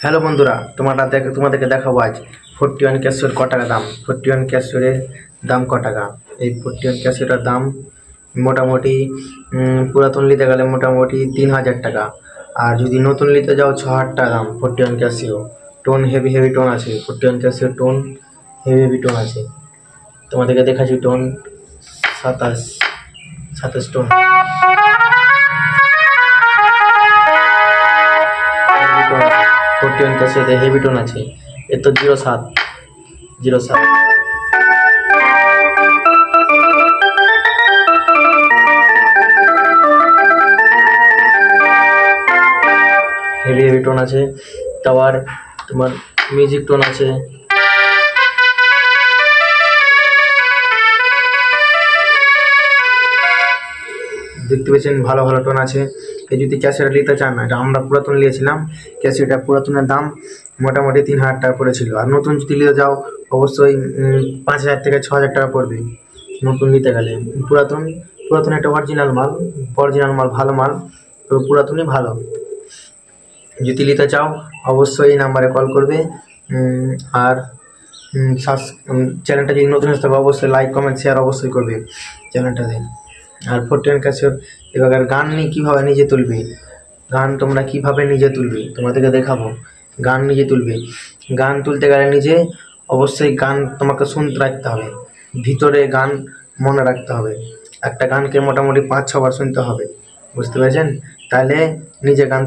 Hello বন্ধুরা, তোমাদেরকে দেখাবো আজ 41 ক্যাসিওর ক টাকা দাম। 41 ক্যাসিওরের দাম ক টাকা। এই 41 ক্যাসিওটার দাম মোটামুটি পুরাতন নিতে গেলে মোটামুটি 3000 টাকা, আর যদি নতুন নিতে যাও 6000 টাকা দাম। 41 ক্যাসিও টোন হেভি টোন আছে। 41 ক্যাসিও টোন হেভি টোন আছে। তোমাদেরকে দেখাচ্ছি টোন 27 টোন। 41 ক্যাসিওতে হেভি টোন আছে। এর তো 07 হেভি টোন আছে। তারপর তোমার মিউজিক টোন আছে। দেখতে পেয়েছেন ভালো টোন আছে। এই যদি ক্যাসিওটা নিতে চান না, এটা আমরা পুরাতন নিয়েছিলাম। ক্যাসিওটা পুরাতনের দাম মোটামুটি 3000 টাকা পড়েছিল, আর নতুন যদি নিতে যাও অবশ্যই 5000 থেকে 6000 টাকা পড়বে নতুন নিতে গেলে। পুরাতন একটা অরিজিনাল মাল, ভালো মাল, তো পুরাতনই ভালো। যদি নিতে চাও অবশ্যই এই নাম্বারে কল করবে। আর চ্যানেলটা যদি নতুন আসতে হবে অবশ্যই লাইক কমেন্ট শেয়ার অবশ্যই করবে চ্যানেলটাতে। আর 41 ক্যাসিওর এবার গান নিয়ে কীভাবে নিজে তুলবে, গান তোমরা কীভাবে নিজে তুলবে তোমাদেরকে দেখাবো। গান নিজে তুলবে, গান তুলতে গেলে নিজে অবশ্যই গান তোমাকে শুনতে রাখতে হবে, ভিতরে গান মনে রাখতে হবে। একটা গানকে মোটামুটি 5-6 বার শুনতে হবে, বুঝতে পেরেছেন? তাহলে নিজে গান